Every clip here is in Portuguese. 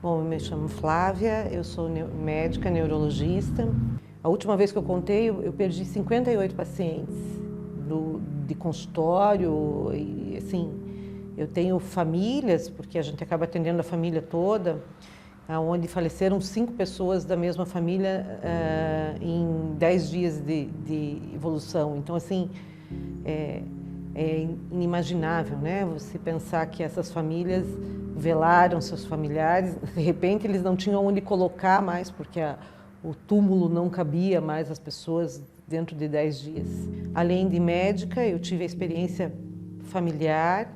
Bom, eu me chamo Flávia, eu sou médica, neurologista. A última vez que eu contei, eu perdi 58 pacientes de consultório e, assim, eu tenho famílias, porque a gente acaba atendendo a família toda, onde faleceram 5 pessoas da mesma família em 10 dias de evolução. Então, assim, é inimaginável, né? Você pensar que essas famílias velaram seus familiares, de repente eles não tinham onde colocar mais, porque o túmulo não cabia mais as pessoas dentro de 10 dias. Além de médica, eu tive a experiência familiar.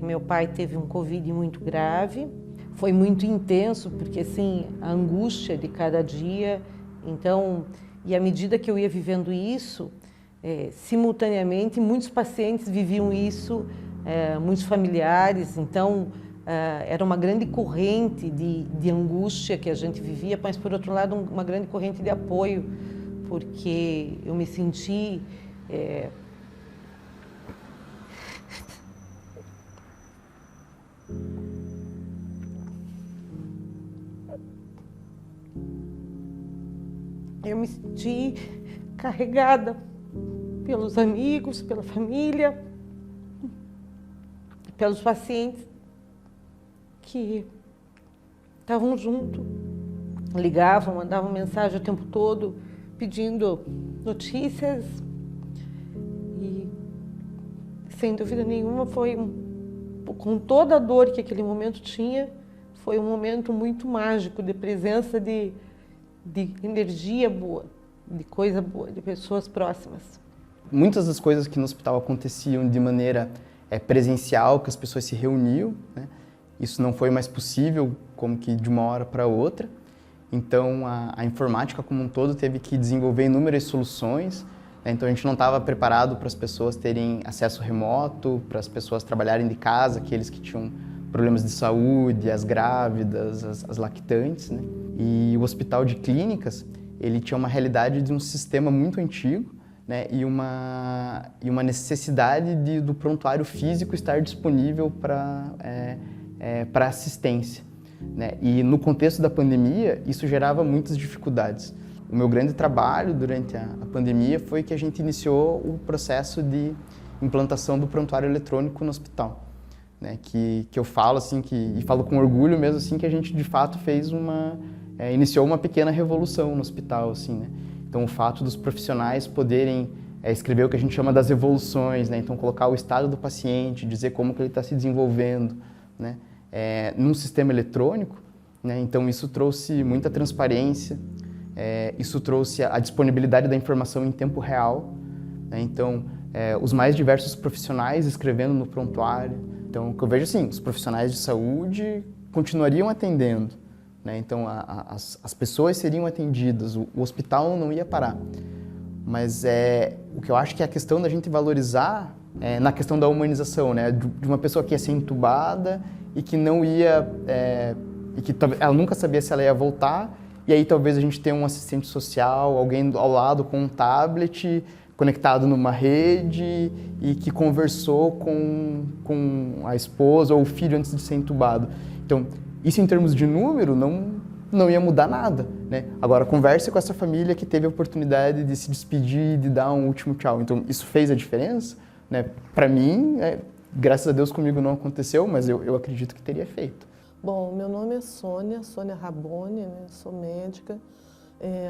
Meu pai teve um Covid muito grave, foi muito intenso, porque assim, a angústia de cada dia, então, e à medida que eu ia vivendo isso, simultaneamente, muitos pacientes viviam isso, muitos familiares, então era uma grande corrente de angústia que a gente vivia, mas por outro lado uma grande corrente de apoio, porque eu me senti carregada pelos amigos, pela família, pelos pacientes que estavam junto, ligavam, mandavam mensagem o tempo todo, pedindo notícias. E, sem dúvida nenhuma, com toda a dor que aquele momento tinha, foi um momento muito mágico de presença de energia boa, de coisa boa, de pessoas próximas. Muitas das coisas que no hospital aconteciam de maneira presencial, que as pessoas se reuniam, né? Isso não foi mais possível, como que de uma hora para outra. Então, a informática como um todo teve que desenvolver inúmeras soluções, né? Então, a gente não estava preparado para as pessoas terem acesso remoto, para as pessoas trabalharem de casa, aqueles que tinham problemas de saúde, as grávidas, as lactantes, né? E o hospital de clínicas, ele tinha uma realidade de um sistema muito antigo, né? E uma necessidade do prontuário físico estar disponível para assistência, né? E no contexto da pandemia, isso gerava muitas dificuldades. O meu grande trabalho durante a pandemia foi que a gente iniciou o processo de implantação do prontuário eletrônico no hospital, né? Que eu falo assim, e falo com orgulho mesmo assim, que a gente de fato fez iniciou uma pequena revolução no hospital, assim, né? Então o fato dos profissionais poderem escrever o que a gente chama das evoluções, né? Então colocar o estado do paciente, dizer como que ele está se desenvolvendo, né? Num sistema eletrônico, né? Então isso trouxe muita transparência, isso trouxe a disponibilidade da informação em tempo real, né? Então os mais diversos profissionais escrevendo no prontuário. Então o que eu vejo assim, os profissionais de saúde continuariam atendendo, né? Então as pessoas seriam atendidas, o hospital não ia parar. Mas o que eu acho que é a questão da gente valorizar na questão da humanização, né? De uma pessoa que ia ser entubada e que não ia, e que ela nunca sabia se ela ia voltar, e aí talvez a gente tenha um assistente social, alguém ao lado com um tablet, conectado numa rede e que conversou com a esposa ou o filho antes de ser entubado. Então, isso em termos de número não ia mudar nada, né? Agora, converse com essa família que teve a oportunidade de se despedir, de dar um último tchau. Então, isso fez a diferença, né? Para mim, graças a Deus comigo não aconteceu, mas eu acredito que teria feito. Bom, meu nome é Sônia Raboni, né? Sou médica.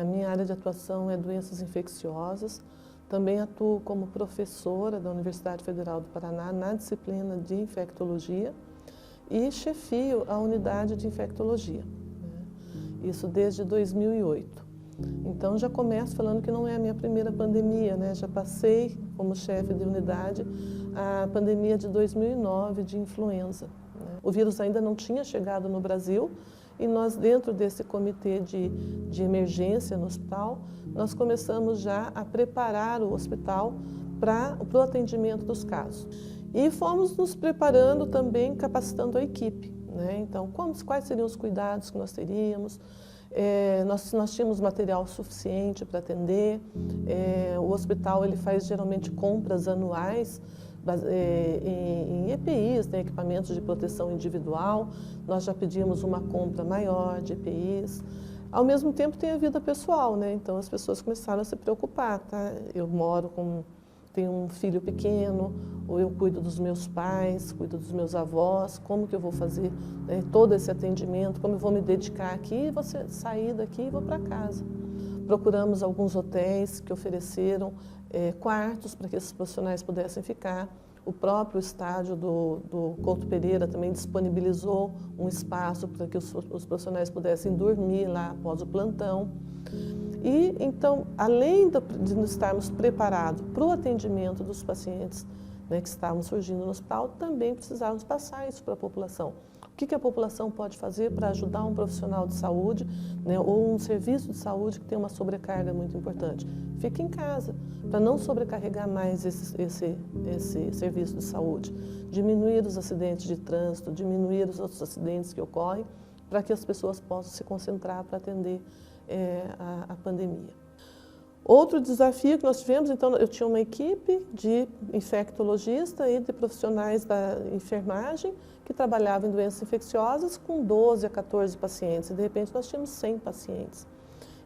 A minha área de atuação é doenças infecciosas. Também atuo como professora da Universidade Federal do Paraná na disciplina de infectologia e chefio a unidade de infectologia, né? Isso desde 2008. Então já começo falando que não é a minha primeira pandemia, né? Já passei como chefe de unidade a pandemia de 2009 de influenza, né? O vírus ainda não tinha chegado no Brasil e nós, dentro desse comitê de emergência no hospital, nós começamos já a preparar o hospital para o atendimento dos casos. E fomos nos preparando também, capacitando a equipe, né? Então, quais seriam os cuidados que nós teríamos? Nós tínhamos material suficiente para atender. O hospital ele faz geralmente compras anuais em EPIs, né, equipamentos de proteção individual. Nós já pedimos uma compra maior de EPIs. Ao mesmo tempo tem a vida pessoal, né? Então as pessoas começaram a se preocupar, tá? Tenho um filho pequeno, ou eu cuido dos meus pais, cuido dos meus avós, como que eu vou fazer, né, todo esse atendimento, como eu vou me dedicar aqui, vou sair daqui e vou para casa. Procuramos alguns hotéis que ofereceram quartos para que esses profissionais pudessem ficar. O próprio estádio do Couto Pereira também disponibilizou um espaço para que os profissionais pudessem dormir lá após o plantão. E, então, além de estarmos preparados para o atendimento dos pacientes, né, que estavam surgindo no hospital, também precisávamos passar isso para a população. O que a população pode fazer para ajudar um profissional de saúde, né, ou um serviço de saúde que tem uma sobrecarga muito importante? Fique em casa, para não sobrecarregar mais esse serviço de saúde. Diminuir os acidentes de trânsito, diminuir os outros acidentes que ocorrem, para que as pessoas possam se concentrar para atender a pandemia. Outro desafio que nós tivemos, então, eu tinha uma equipe de infectologista e de profissionais da enfermagem que trabalhavam em doenças infecciosas com 12 a 14 pacientes, e de repente nós tínhamos 100 pacientes.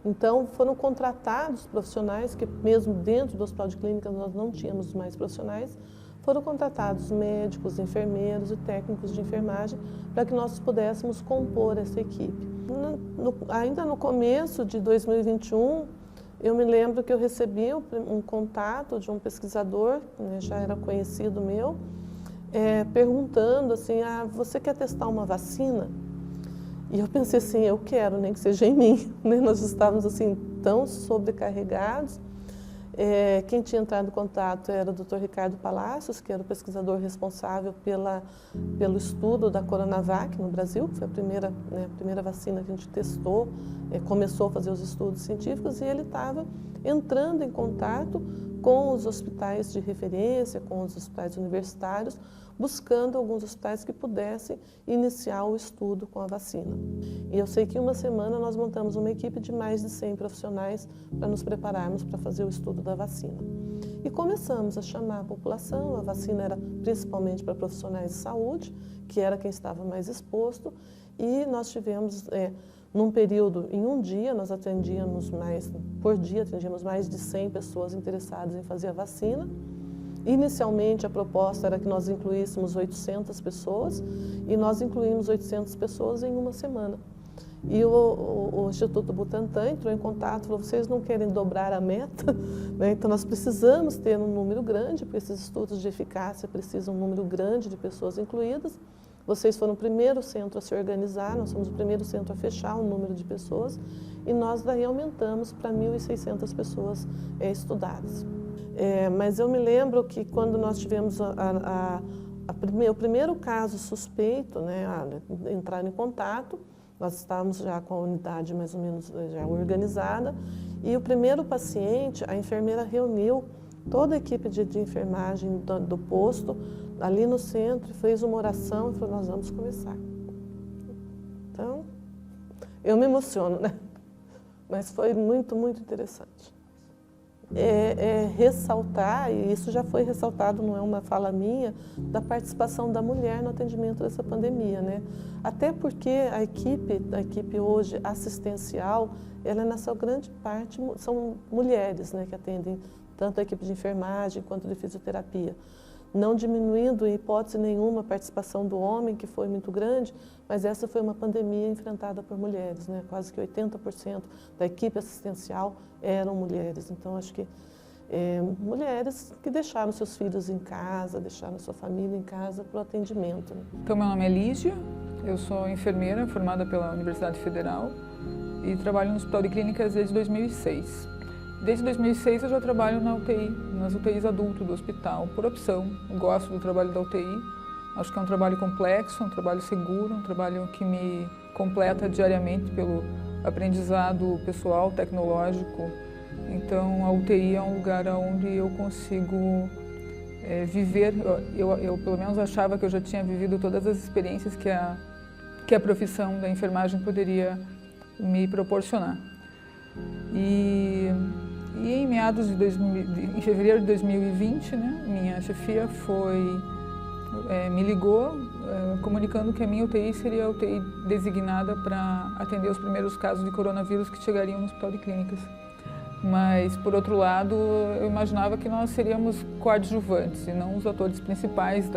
Então, foram contratados profissionais, que mesmo dentro do hospital de clínicas nós não tínhamos mais profissionais, foram contratados médicos, enfermeiros e técnicos de enfermagem para que nós pudéssemos compor essa equipe. Ainda no começo de 2021, eu me lembro que eu recebi um contato de um pesquisador, né, já era conhecido meu, perguntando assim, você quer testar uma vacina? E eu pensei assim, eu quero, nem que seja em mim. Né? Nós estávamos assim tão sobrecarregados. Quem tinha entrado em contato era o Dr. Ricardo Palacios, que era o pesquisador responsável pelo estudo da Coronavac no Brasil, que foi a primeira vacina que a gente testou, começou a fazer os estudos científicos, e ele estava entrando em contato com os hospitais de referência, com os hospitais universitários, buscando alguns hospitais que pudessem iniciar o estudo com a vacina. E eu sei que em uma semana nós montamos uma equipe de mais de 100 profissionais para nos prepararmos para fazer o estudo da vacina. E começamos a chamar a população. A vacina era principalmente para profissionais de saúde, que era quem estava mais exposto, e nós tivemos, num período, em um dia, nós atendíamos mais de 100 pessoas interessadas em fazer a vacina. Inicialmente, a proposta era que nós incluíssemos 800 pessoas, e nós incluímos 800 pessoas em uma semana. E o Instituto Butantan entrou em contato e falou, vocês não querem dobrar a meta? Né? Então, nós precisamos ter um número grande, porque esses estudos de eficácia precisam de um número grande de pessoas incluídas. Vocês foram o primeiro centro a se organizar, nós somos o primeiro centro a fechar o número de pessoas, e nós daí aumentamos para 1.600 pessoas estudadas. Mas eu me lembro que quando nós tivemos o primeiro caso suspeito, né, entrar em contato, nós estávamos já com a unidade mais ou menos já organizada, e o primeiro paciente, a enfermeira reuniu toda a equipe de enfermagem do posto, ali no centro, fez uma oração e falou, nós vamos começar. Então, eu me emociono, né? Mas foi muito, muito interessante. Ressaltar, e isso já foi ressaltado, não é uma fala minha, da participação da mulher no atendimento dessa pandemia, né? Até porque a equipe hoje assistencial, ela na sua grande parte são mulheres, né, que atendem tanto a equipe de enfermagem quanto de fisioterapia. Não diminuindo em hipótese nenhuma a participação do homem, que foi muito grande, mas essa foi uma pandemia enfrentada por mulheres, né? Quase que 80% da equipe assistencial eram mulheres. Então, acho que mulheres que deixaram seus filhos em casa, deixaram sua família em casa para o atendimento. Né? Então, meu nome é Lígia, eu sou enfermeira formada pela Universidade Federal e trabalho no Hospital de Clínicas desde 2006. Desde 2006 eu já trabalho na UTI, nas UTIs adulto do hospital, por opção. Eu gosto do trabalho da UTI, acho que é um trabalho complexo, um trabalho seguro, um trabalho que me completa diariamente pelo aprendizado pessoal, tecnológico. Então a UTI é um lugar onde eu consigo viver, eu pelo menos achava que eu já tinha vivido todas as experiências que a profissão da enfermagem poderia me proporcionar. E em meados de em fevereiro de 2020, né, minha chefia me ligou comunicando que a minha UTI seria a UTI designada para atender os primeiros casos de coronavírus que chegariam no Hospital de Clínicas. Mas, por outro lado, eu imaginava que nós seríamos coadjuvantes e não os atores principais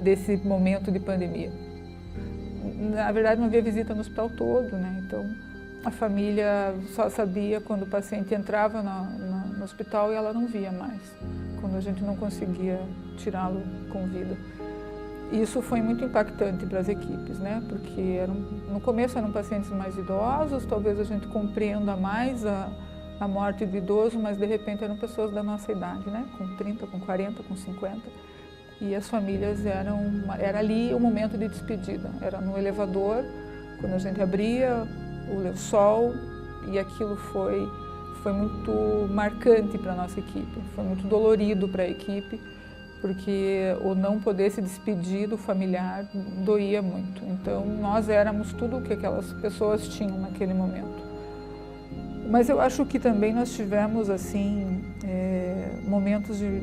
desse momento de pandemia. Na verdade, não havia visita no hospital todo, né? Então a família só sabia quando o paciente entrava no hospital e ela não via mais, quando a gente não conseguia tirá-lo com vida. Isso foi muito impactante para as equipes, né? Porque no começo eram pacientes mais idosos, talvez a gente compreenda mais a morte do idoso, mas de repente eram pessoas da nossa idade, né? Com 30, com 40, com 50. E as famílias era ali o momento de despedida, era no elevador, quando a gente abria o lençol, e aquilo foi muito marcante para a nossa equipe, foi muito dolorido para a equipe, porque o não poder se despedir do familiar doía muito. Então nós éramos tudo o que aquelas pessoas tinham naquele momento. Mas eu acho que também nós tivemos assim momentos de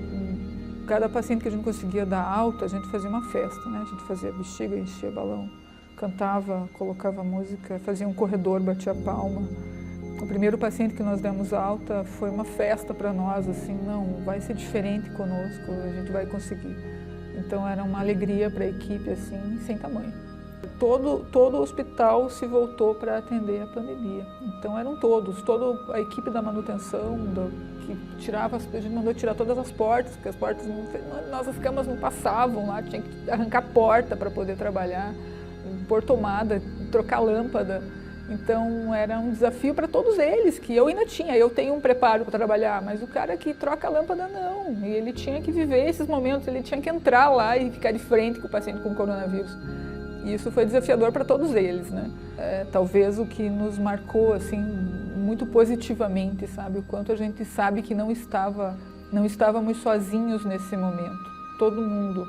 cada paciente que a gente conseguia dar alta, a gente fazia uma festa, né? A gente fazia bexiga, enchia balão, cantava, colocava música, fazia um corredor, batia palma. O primeiro paciente que nós demos alta foi uma festa para nós, assim, não, vai ser diferente conosco, a gente vai conseguir. Então era uma alegria para a equipe, assim, sem tamanho. Todo o hospital se voltou para atender a pandemia. Então eram todos, toda a equipe da manutenção, que tirava, a gente mandou tirar todas as portas, porque as portas, nossas camas não passavam lá, tinha que arrancar porta para poder trabalhar, pôr tomada, trocar lâmpada. Então era um desafio para todos eles, que eu ainda tinha. Eu tenho um preparo para trabalhar, mas o cara que troca a lâmpada não. E ele tinha que viver esses momentos, ele tinha que entrar lá e ficar de frente com o paciente com coronavírus. E isso foi desafiador para todos eles, né? Talvez o que nos marcou assim muito positivamente, sabe, o quanto a gente sabe que não estávamos sozinhos nesse momento. Todo mundo,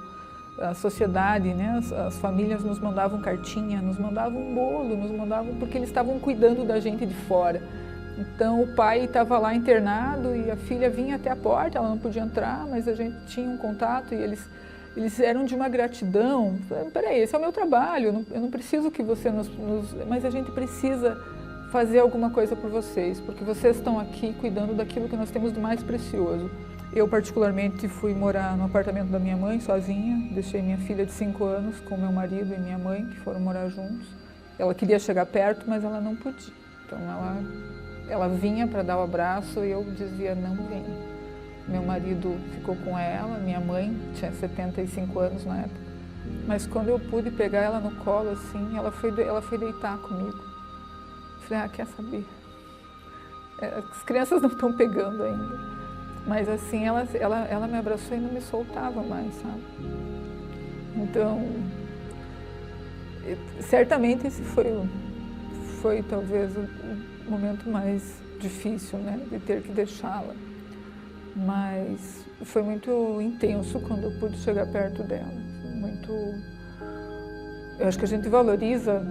a sociedade, né, as famílias nos mandavam cartinha, nos mandavam um bolo, nos mandavam porque eles estavam cuidando da gente de fora. Então o pai estava lá internado e a filha vinha até a porta, ela não podia entrar, mas a gente tinha um contato e eles eram de uma gratidão. Peraí, esse é o meu trabalho, eu não preciso que você mas a gente precisa fazer alguma coisa por vocês, porque vocês estão aqui cuidando daquilo que nós temos de mais precioso. Eu, particularmente, fui morar no apartamento da minha mãe, sozinha. Deixei minha filha de 5 anos com meu marido e minha mãe, que foram morar juntos. Ela queria chegar perto, mas ela não podia. Então, ela vinha para dar o abraço e eu dizia, não vem. Meu marido ficou com ela, minha mãe tinha 75 anos na época. Mas quando eu pude pegar ela no colo, assim, ela foi deitar comigo. Falei, quer saber? As crianças não estão pegando ainda. Mas assim, ela me abraçou e não me soltava mais, sabe? Então, certamente esse foi talvez o momento mais difícil, né? De ter que deixá-la. Mas foi muito intenso quando eu pude chegar perto dela. Eu acho que a gente valoriza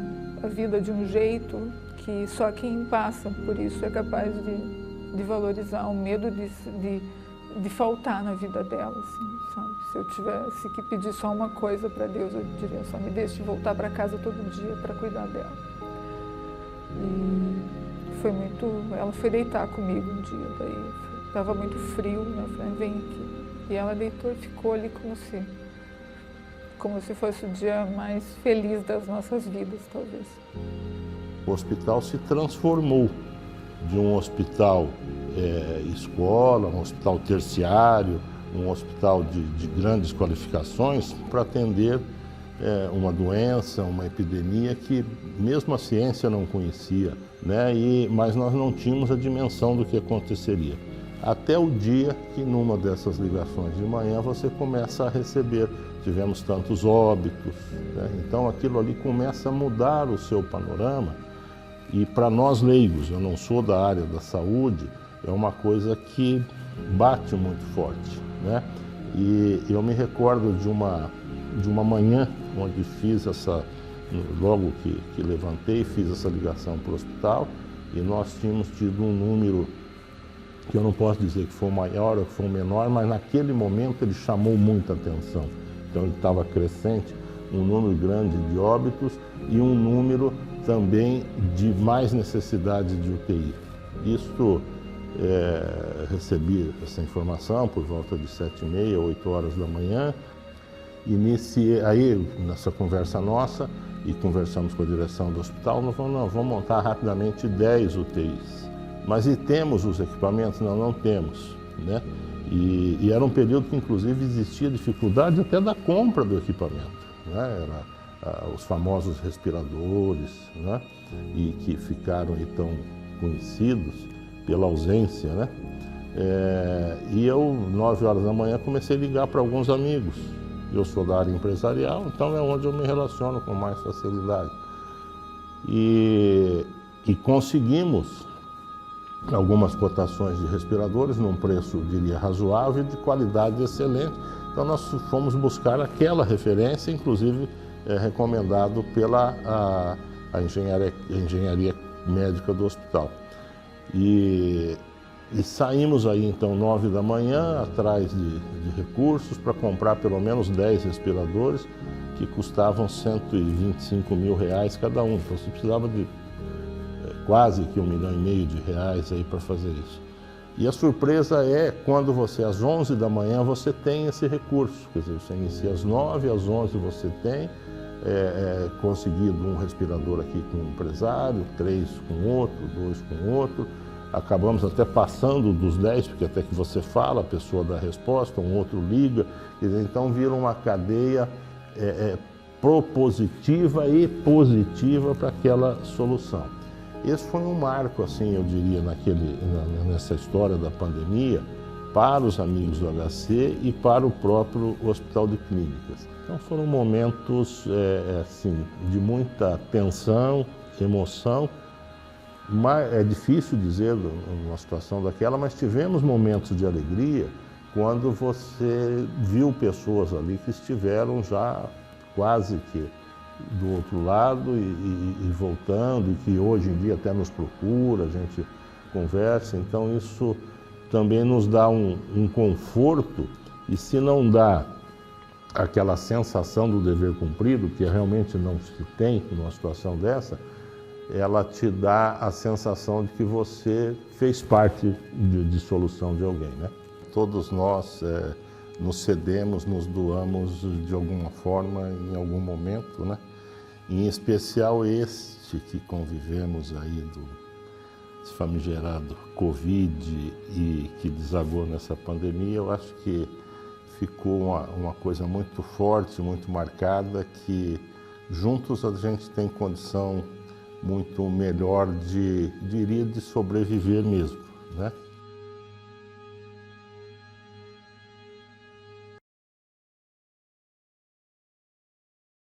a vida de um jeito que só quem passa por isso é capaz de valorizar o medo de faltar na vida dela, assim, sabe? Se eu tivesse que pedir só uma coisa para Deus, eu diria, só me deixe voltar para casa todo dia para cuidar dela. E ela foi deitar comigo um dia, daí estava muito frio, né? Eu falei, vem aqui. E ela deitou e ficou ali como se fosse o dia mais feliz das nossas vidas, talvez. O hospital se transformou de um hospital escola, um hospital terciário, um hospital de grandes qualificações para atender uma doença, uma epidemia que mesmo a ciência não conhecia, né? Mas nós não tínhamos a dimensão do que aconteceria. Até o dia que numa dessas ligações de manhã você começa a receber, tivemos tantos óbitos, né? Então aquilo ali começa a mudar o seu panorama e para nós leigos, eu não sou da área da saúde, é uma coisa que bate muito forte, né? E eu me recordo de uma manhã onde fiz logo que levantei, fiz essa ligação para o hospital e nós tínhamos tido um número que eu não posso dizer que foi o maior ou que foi o menor, mas naquele momento ele chamou muita atenção. Então ele estava crescente, um número grande de óbitos e um número também de mais necessidade de UTI. Isso, recebi essa informação por volta de 7h30, 8 horas da manhã. Iniciei, aí nessa conversa nossa, e conversamos com a direção do hospital, nós falamos, não, vamos montar rapidamente 10 UTIs. Mas e temos os equipamentos? Não, não temos, né? E era um período que inclusive existia dificuldade até da compra do equipamento, né? Os famosos respiradores, né? E que ficaram aí tão conhecidos pela ausência, né? E eu, 9 horas da manhã, comecei a ligar para alguns amigos. Eu sou da área empresarial, então é onde eu me relaciono com mais facilidade. E conseguimos algumas cotações de respiradores num preço, diria, razoável e de qualidade excelente. Então nós fomos buscar aquela referência, inclusive recomendado pela a engenharia médica do hospital. E saímos aí então 9 da manhã atrás de recursos para comprar pelo menos 10 respiradores que custavam R$125 mil cada um. Então você precisava de quase que R$1,5 milhão aí para fazer isso. E a surpresa é quando você, às 11 da manhã, você tem esse recurso. Quer dizer, você inicia às 9, às 11 você tem conseguido um respirador aqui com um empresário, 3 com outro, 2 com outro. Acabamos até passando dos 10, porque até que você fala, a pessoa dá a resposta, um outro liga. Quer dizer, então vira uma cadeia propositiva e positiva para aquela solução. Esse foi um marco, assim, eu diria, nessa história da pandemia, para os amigos do HC e para o próprio Hospital de Clínicas. Então foram momentos assim, de muita tensão, emoção. Mas é difícil dizer numa situação daquela, mas tivemos momentos de alegria quando você viu pessoas ali que estiveram já quase que do outro lado e voltando, e que hoje em dia até nos procura, a gente conversa. Então isso também nos dá um conforto, e se não dá aquela sensação do dever cumprido, que realmente não se tem numa situação dessa, ela te dá a sensação de que você fez parte de solução de alguém, né? Todos nós nos cedemos, nos doamos de alguma forma, em algum momento, né? Em especial este que convivemos aí do famigerado Covid e que desagou nessa pandemia, eu acho que ficou uma coisa muito forte, muito marcada, que juntos a gente tem condição muito melhor de sobreviver mesmo, né?